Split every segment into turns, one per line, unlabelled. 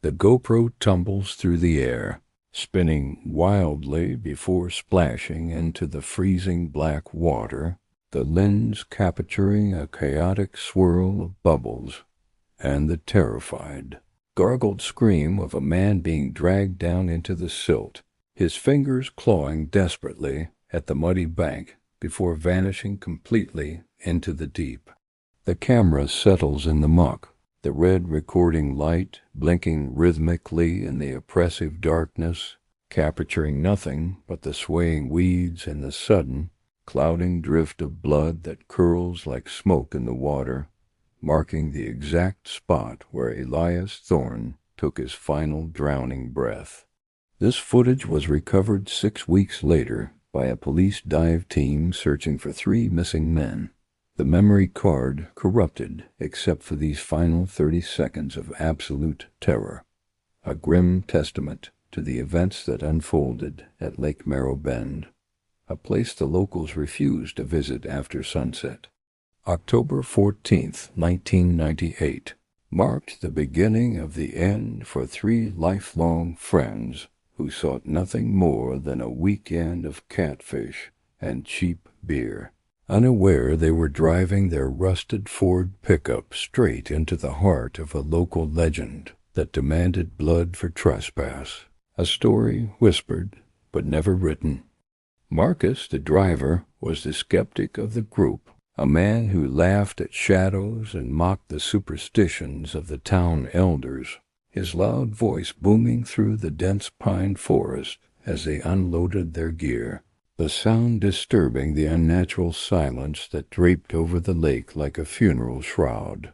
The GoPro tumbles through the air, spinning wildly before splashing into the freezing black water, the lens capturing a chaotic swirl of bubbles, and the terrified, gargled scream of a man being dragged down into the silt, his fingers clawing desperately at the muddy bank before vanishing completely into the deep. The camera settles in the muck, the red recording light blinking rhythmically in the oppressive darkness, capturing nothing but the swaying weeds and the sudden, clouding drift of blood that curls like smoke in the water, marking the exact spot where Elias Thorne took his final drowning breath. This footage was recovered 6 weeks later by a police dive team searching for 3 missing men. The memory card corrupted except for these final 30 seconds of absolute terror, a grim testament to the events that unfolded at Lake Marrow Bend, a place the locals refused to visit after sunset. October 14th, 1998, marked the beginning of the end for 3 lifelong friends who sought nothing more than a weekend of catfish and cheap beer. Unaware they were driving their rusted Ford pickup straight into the heart of a local legend that demanded blood for trespass, a story whispered but never written. Marcus, the driver, was the skeptic of the group, a man who laughed at shadows and mocked the superstitions of the town elders, his loud voice booming through the dense pine forest as they unloaded their gear, the sound disturbing the unnatural silence that draped over the lake like a funeral shroud.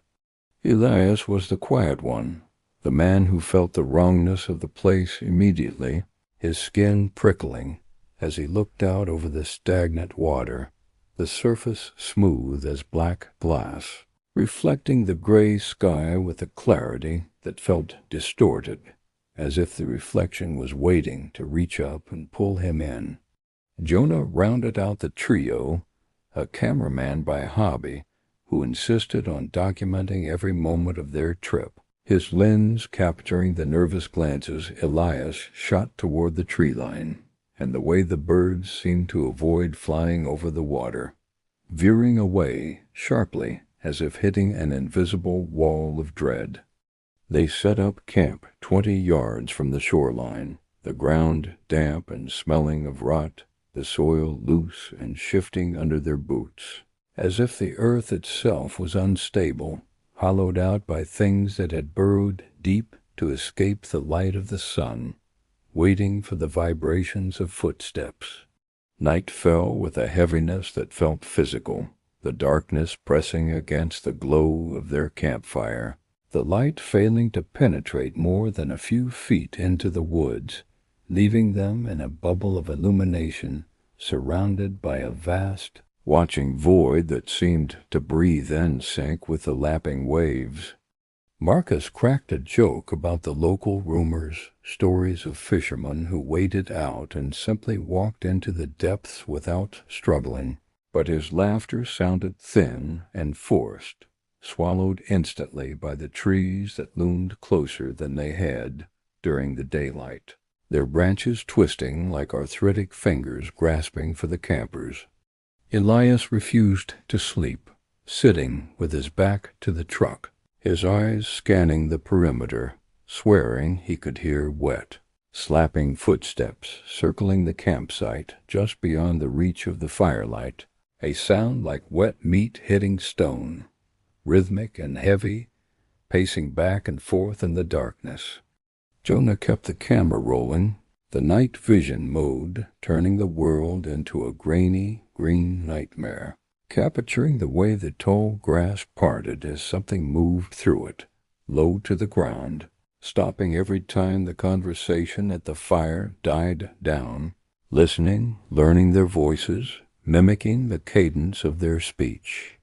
Elias was the quiet one, the man who felt the wrongness of the place immediately, his skin prickling as he looked out over the stagnant water, the surface smooth as black glass, reflecting the gray sky with a clarity that felt distorted, as if the reflection was waiting to reach up and pull him in. Jonah rounded out the trio, a cameraman by hobby who insisted on documenting every moment of their trip, his lens capturing the nervous glances Elias shot toward the tree line, and the way the birds seemed to avoid flying over the water, veering away sharply as if hitting an invisible wall of dread. They set up camp 20 yards from the shoreline, the ground damp and smelling of rot, the soil loose and shifting under their boots, as if the earth itself was unstable, hollowed out by things that had burrowed deep to escape the light of the sun, waiting for the vibrations of footsteps. Night fell with a heaviness that felt physical, the darkness pressing against the glow of their campfire, the light failing to penetrate more than a few feet into the woods, leaving them in a bubble of illumination surrounded by a vast, watching void that seemed to breathe and sink with the lapping waves. Marcus cracked a joke about the local rumors, stories of fishermen who waded out and simply walked into the depths without struggling, but his laughter sounded thin and forced, swallowed instantly by the trees that loomed closer than they had during the daylight, their branches twisting like arthritic fingers grasping for the campers. Elias refused to sleep, sitting with his back to the truck, his eyes scanning the perimeter, swearing he could hear wet, slapping footsteps circling the campsite just beyond the reach of the firelight, a sound like wet meat hitting stone, rhythmic and heavy, pacing back and forth in the darkness. Jonah kept the camera rolling, the night vision mode turning the world into a grainy, green nightmare, capturing the way the tall grass parted as something moved through it, low to the ground, stopping every time the conversation at the fire died down, listening, learning their voices, mimicking the cadence of their speech.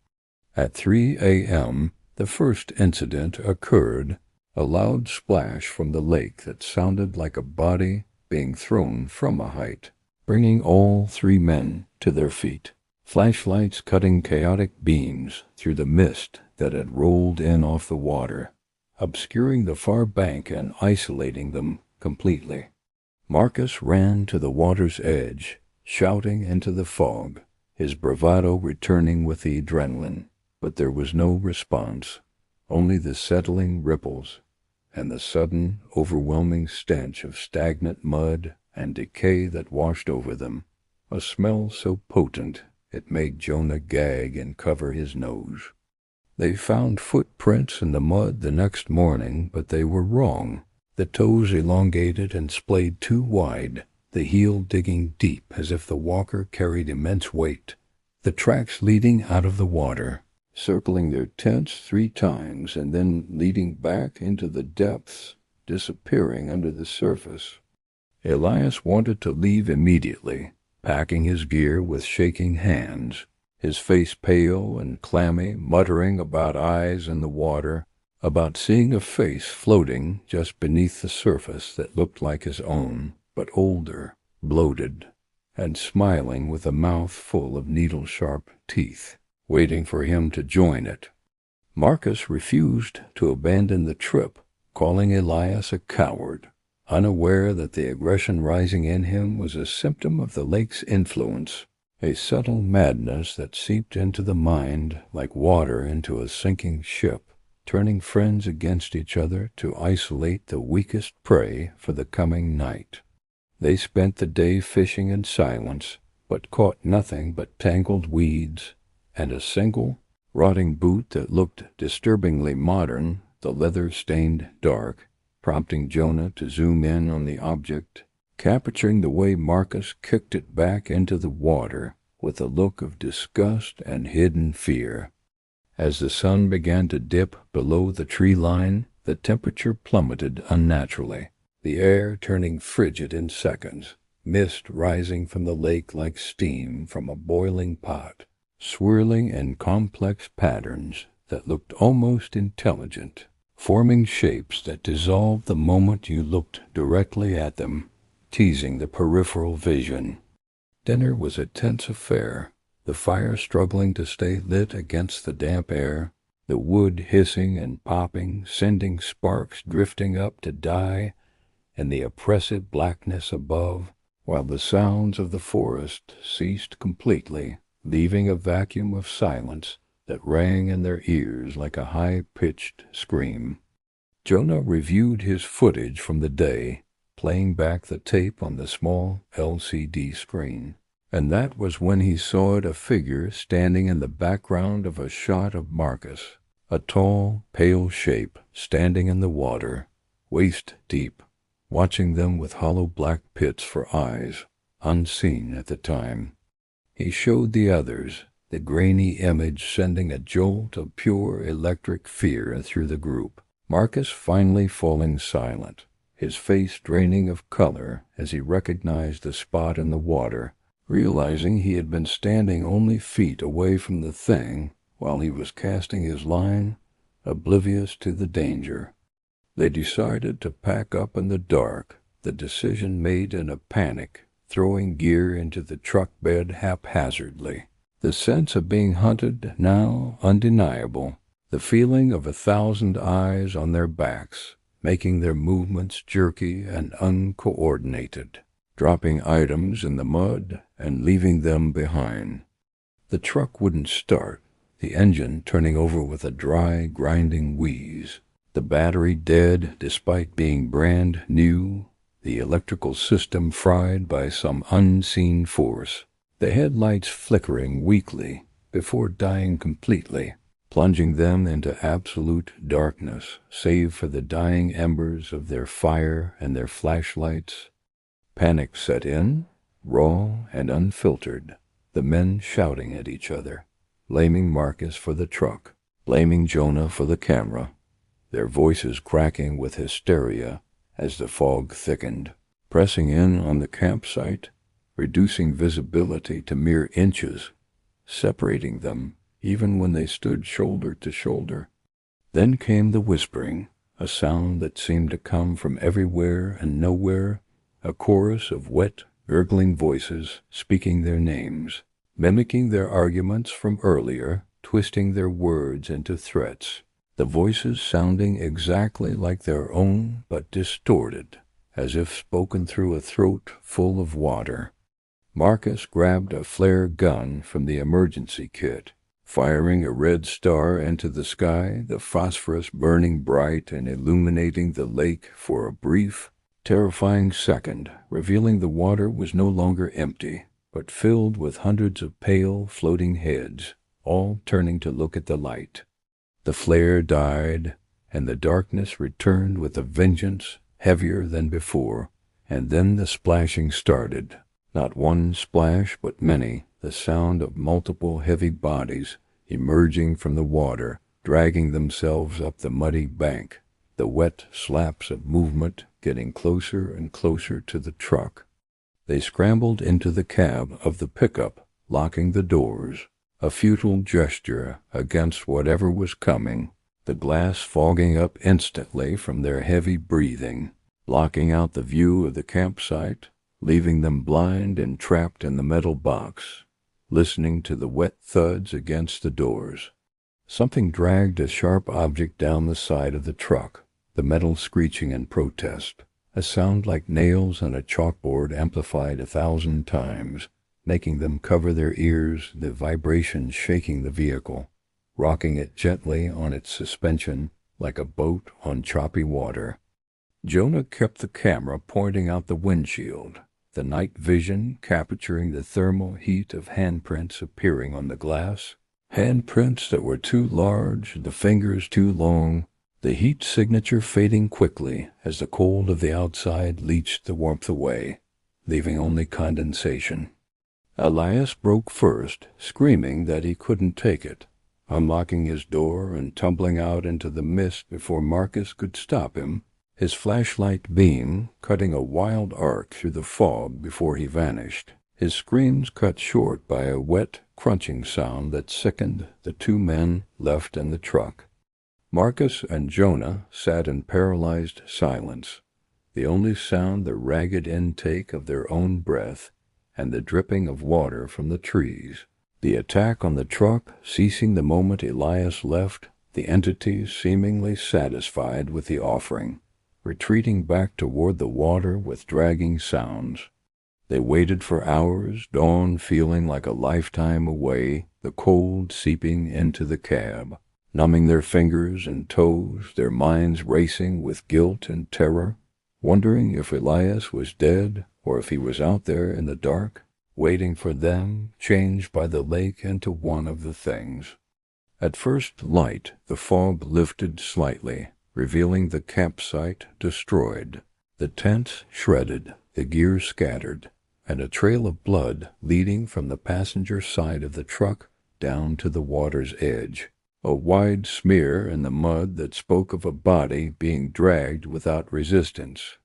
At 3 a.m., the first incident occurred, a loud splash from the lake that sounded like a body being thrown from a height, bringing all 3 men to their feet, flashlights cutting chaotic beams through the mist that had rolled in off the water. obscuring the far bank and isolating them completely. Marcus ran to the water's edge, shouting into the fog, his bravado returning with the adrenaline, but there was no response, only the settling ripples and the sudden, overwhelming stench of stagnant mud and decay that washed over them, a smell so potent it made Jonah gag and cover his nose. They found footprints in the mud the next morning, but they were wrong. The toes elongated and splayed too wide, the heel digging deep as if the walker carried immense weight. The tracks leading out of the water, circling their tents 3 times and then leading back into the depths, disappearing under the surface. Elias wanted to leave immediately, packing his gear with shaking hands, his face pale and clammy, muttering about eyes in the water, about seeing a face floating just beneath the surface that looked like his own, but older, bloated, and smiling with a mouth full of needle-sharp teeth, waiting for him to join it. Marcus refused to abandon the trip, calling Elias a coward, unaware that the aggression rising in him was a symptom of the lake's influence, a subtle madness that seeped into the mind like water into a sinking ship, turning friends against each other to isolate the weakest prey for the coming night. They spent the day fishing in silence, but caught nothing but tangled weeds and a single, rotting boot that looked disturbingly modern, the leather stained dark, prompting Jonah to zoom in on the object, capturing the way Marcus kicked it back into the water with a look of disgust and hidden fear. As the sun began to dip below the tree line, the temperature plummeted unnaturally, the air turning frigid in seconds, mist rising from the lake like steam from a boiling pot, swirling in complex patterns that looked almost intelligent, forming shapes that dissolved the moment you looked directly at them, teasing the peripheral vision. Dinner was a tense affair, the fire struggling to stay lit against the damp air, the wood hissing and popping, sending sparks drifting up to die, and the oppressive blackness above, while the sounds of the forest ceased completely, leaving a vacuum of silence that rang in their ears like a high-pitched scream. Jonah reviewed his footage from the day, playing back the tape on the small LCD screen. And that was when he saw a figure standing in the background of a shot of Marcus, a tall, pale shape standing in the water, waist deep, watching them with hollow black pits for eyes, unseen at the time. He showed the others, the grainy image sending a jolt of pure electric fear through the group. Marcus finally falling silent, his face draining of color as he recognized the spot in the water, realizing he had been standing only feet away from the thing while he was casting his line, oblivious to the danger. They decided to pack up in the dark, the decision made in a panic, throwing gear into the truck bed haphazardly. The sense of being hunted now undeniable, the feeling of 1,000 eyes on their backs, making their movements jerky and uncoordinated, dropping items in the mud and leaving them behind. The truck wouldn't start, the engine turning over with a dry, grinding wheeze, the battery dead despite being brand new, the electrical system fried by some unseen force, the headlights flickering weakly before dying completely, plunging them into absolute darkness, save for the dying embers of their fire and their flashlights. Panic set in, raw and unfiltered, the men shouting at each other, blaming Marcus for the truck, blaming Jonah for the camera, their voices cracking with hysteria as the fog thickened, pressing in on the campsite, reducing visibility to mere inches, separating them even when they stood shoulder to shoulder. Then came the whispering, a sound that seemed to come from everywhere and nowhere, a chorus of wet, gurgling voices speaking their names, mimicking their arguments from earlier, twisting their words into threats, the voices sounding exactly like their own but distorted, as if spoken through a throat full of water. Marcus grabbed a flare gun from the emergency kit, firing a red star into the sky, the phosphorus burning bright and illuminating the lake for a brief, terrifying second, revealing the water was no longer empty, but filled with hundreds of pale, floating heads, all turning to look at the light. The flare died, and the darkness returned with a vengeance heavier than before, and then the splashing started. Not one splash, but many, the sound of multiple heavy bodies emerging from the water, dragging themselves up the muddy bank, the wet slaps of movement getting closer and closer to the truck. They scrambled into the cab of the pickup, locking the doors, a futile gesture against whatever was coming, the glass fogging up instantly from their heavy breathing, blocking out the view of the campsite, leaving them blind and trapped in the metal box, listening to the wet thuds against the doors. Something dragged a sharp object down the side of the truck, the metal screeching in protest, a sound like nails on a chalkboard amplified 1,000 times, making them cover their ears, the vibration shaking the vehicle, rocking it gently on its suspension like a boat on choppy water. Jonah kept the camera pointing out the windshield, the night vision capturing the thermal heat of handprints appearing on the glass, handprints that were too large, the fingers too long, the heat signature fading quickly as the cold of the outside leached the warmth away, leaving only condensation. Elias broke first, screaming that he couldn't take it, unlocking his door and tumbling out into the mist before Marcus could stop him, his flashlight beam cutting a wild arc through the fog before he vanished, his screams cut short by a wet, crunching sound that sickened the two men left in the truck. Marcus and Jonah sat in paralyzed silence, the only sound the ragged intake of their own breath and the dripping of water from the trees. The attack on the truck ceasing the moment Elias left, the entities seemingly satisfied with the offering, retreating back toward the water with dragging sounds. They waited for hours, dawn feeling like a lifetime away, the cold seeping into the cab, numbing their fingers and toes, their minds racing with guilt and terror, wondering if Elias was dead or if he was out there in the dark, waiting for them, changed by the lake into one of the things. At first light, the fog lifted slightly, revealing the campsite destroyed, the tents shredded, the gear scattered, and a trail of blood leading from the passenger side of the truck down to the water's edge, a wide smear in the mud that spoke of a body being dragged without resistance.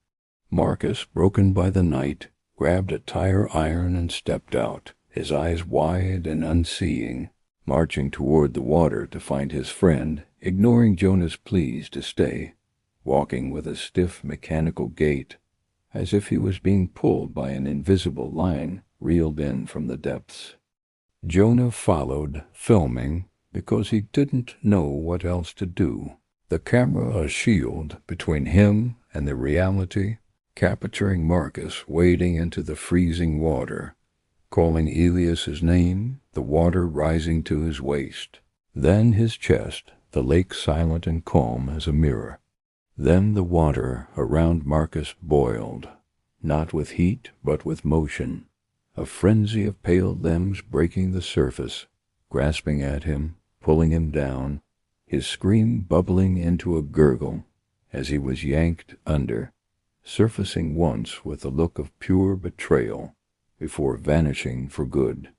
Marcus, broken by the night, grabbed a tire iron and stepped out, his eyes wide and unseeing, marching toward the water to find his friend, ignoring Jonah's pleas to stay, walking with a stiff mechanical gait, as if he was being pulled by an invisible line reeled in from the depths. Jonah followed, filming, because he didn't know what else to do, the camera a shield between him and the reality, capturing Marcus wading into the freezing water, calling Elias's name, the water rising to his waist, then his chest, the lake silent and calm as a mirror. Then the water around Marcus boiled, not with heat but with motion, a frenzy of pale limbs breaking the surface, grasping at him, pulling him down, his scream bubbling into a gurgle as he was yanked under, surfacing once with a look of pure betrayal, before vanishing for good.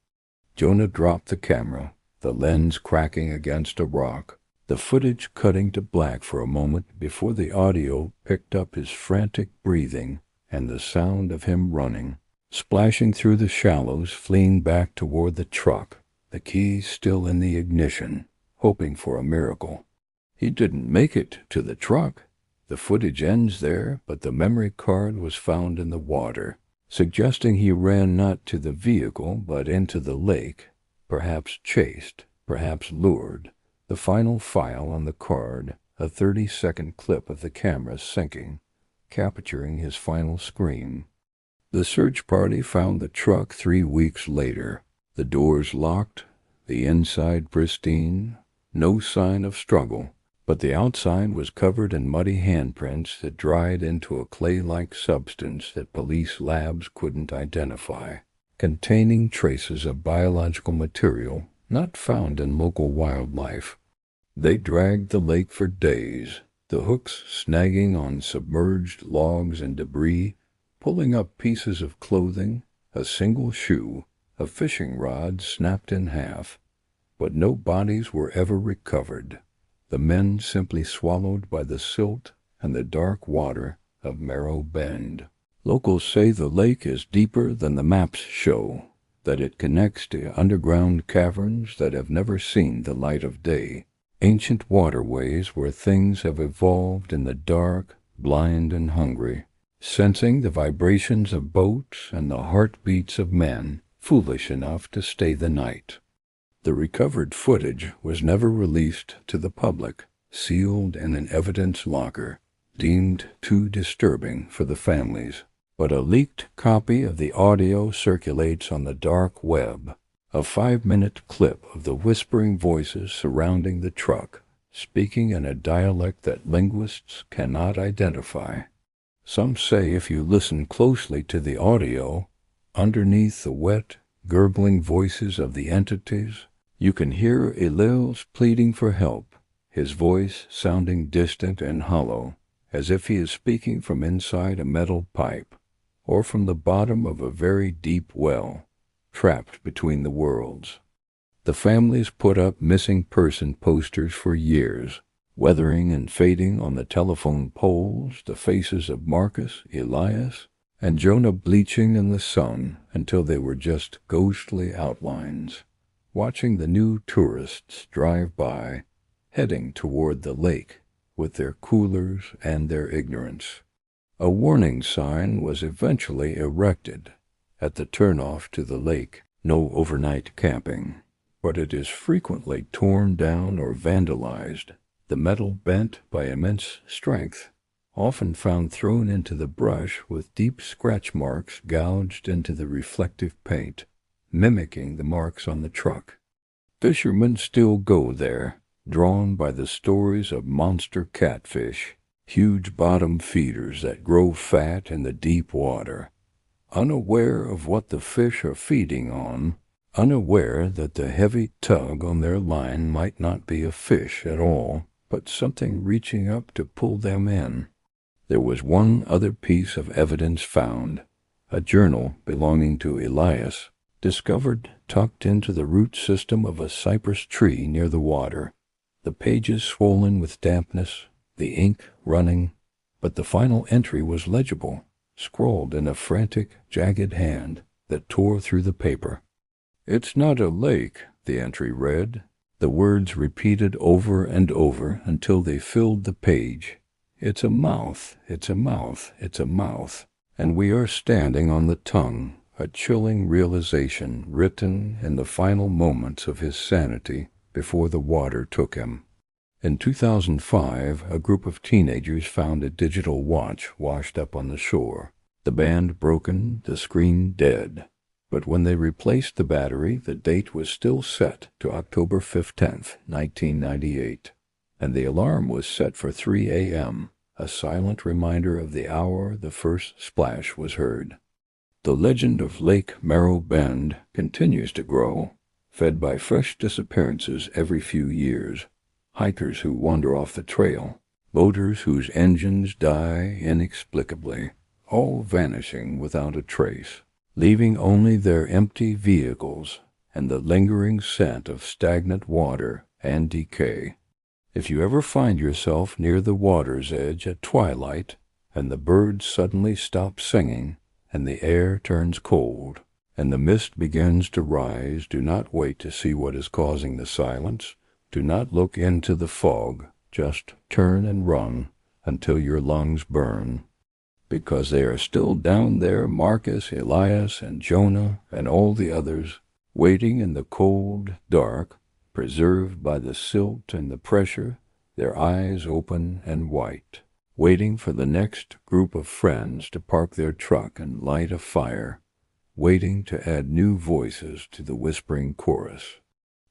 Jonah dropped the camera, the lens cracking against a rock, the footage cutting to black for a moment before the audio picked up his frantic breathing and the sound of him running, splashing through the shallows, fleeing back toward the truck, the key still in the ignition, hoping for a miracle. He didn't make it to the truck. The footage ends there, but the memory card was found in the water, suggesting he ran not to the vehicle but into the lake, perhaps chased, perhaps lured, The final file on the card, a 30-second clip of the camera sinking, capturing his final scream. The search party found the truck 3 weeks later. The doors locked, the inside pristine, no sign of struggle, but the outside was covered in muddy handprints that dried into a clay-like substance that police labs couldn't identify, containing traces of biological material not found in local wildlife. They dragged the lake for days, the hooks snagging on submerged logs and debris, pulling up pieces of clothing, a single shoe, a fishing rod snapped in half. But no bodies were ever recovered. The men simply swallowed by the silt and the dark water of Marrow Bend. Locals say the lake is deeper than the maps show, that it connects to underground caverns that have never seen the light of day, ancient waterways where things have evolved in the dark, blind and hungry, sensing the vibrations of boats and the heartbeats of men foolish enough to stay the night. The recovered footage was never released to the public, sealed in an evidence locker, deemed too disturbing for the families. But a leaked copy of the audio circulates on the dark web, a 5-minute clip of the whispering voices surrounding the truck, speaking in a dialect that linguists cannot identify. Some say if you listen closely to the audio, underneath the wet, gurgling voices of the entities, you can hear Elil's pleading for help, his voice sounding distant and hollow, as if he is speaking from inside a metal pipe, or from the bottom of a very deep well, trapped between the worlds. The families put up missing person posters for years, weathering and fading on the telephone poles the faces of Marcus, Elias, and Jonah bleaching in the sun until they were just ghostly outlines, watching the new tourists drive by, heading toward the lake with their coolers and their ignorance. A warning sign was eventually erected at the turnoff to the lake, no overnight camping, but it is frequently torn down or vandalized, the metal bent by immense strength, often found thrown into the brush with deep scratch marks gouged into the reflective paint, mimicking the marks on the truck. Fishermen still go there, drawn by the stories of monster catfish, huge bottom feeders that grow fat in the deep water, unaware of what the fish are feeding on, unaware that the heavy tug on their line might not be a fish at all, but something reaching up to pull them in. There was one other piece of evidence found, a journal belonging to Elias, discovered tucked into the root system of a cypress tree near the water, the pages swollen with dampness, the ink running, but the final entry was legible, scrawled in a frantic, jagged hand that tore through the paper. "It's not a lake," the entry read, the words repeated over and over until they filled the page. "It's a mouth, it's a mouth, it's a mouth, and we are standing on the tongue," a chilling realization written in the final moments of his sanity before the water took him. In 2005, a group of teenagers found a digital watch washed up on the shore, the band broken, the screen dead. But when they replaced the battery, the date was still set to October 15th, 1998, and the alarm was set for 3 a.m., a silent reminder of the hour the first splash was heard. The legend of Lake Marrow Bend continues to grow, fed by fresh disappearances every few years. Hikers who wander off the trail, boaters whose engines die inexplicably, all vanishing without a trace, leaving only their empty vehicles and the lingering scent of stagnant water and decay. If you ever find yourself near the water's edge at twilight, and the birds suddenly stop singing, and the air turns cold, and the mist begins to rise, do not wait to see what is causing the silence. Do not look into the fog, just turn and run until your lungs burn. Because they are still down there, Marcus, Elias, and Jonah, and all the others, waiting in the cold, dark, preserved by the silt and the pressure, their eyes open and white, waiting for the next group of friends to park their truck and light a fire, waiting to add new voices to the whispering chorus.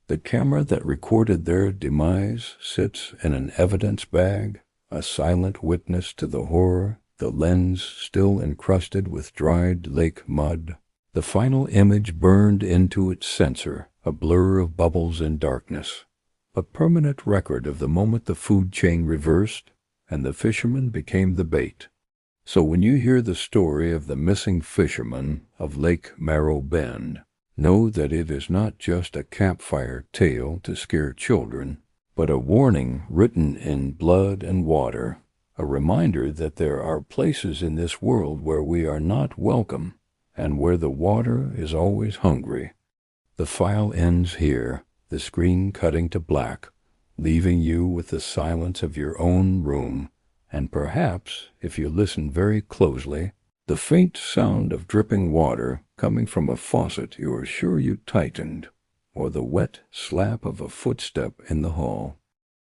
The camera that recorded their demise sits in an evidence bag, a silent witness to the horror, the lens still encrusted with dried lake mud, the final image burned into its sensor, a blur of bubbles and darkness, a permanent record of the moment the food chain reversed and the fisherman became the bait. So when you hear the story of the missing fisherman of Lake Marrow Bend, know that it is not just a campfire tale to scare children, but a warning written in blood and water, a reminder that there are places in this world where we are not welcome and where the water is always hungry. The file ends here, the screen cutting to black, leaving you with the silence of your own room, and perhaps, if you listen very closely, the faint sound of dripping water coming from a faucet you are sure you tightened, or the wet slap of a footstep in the hall.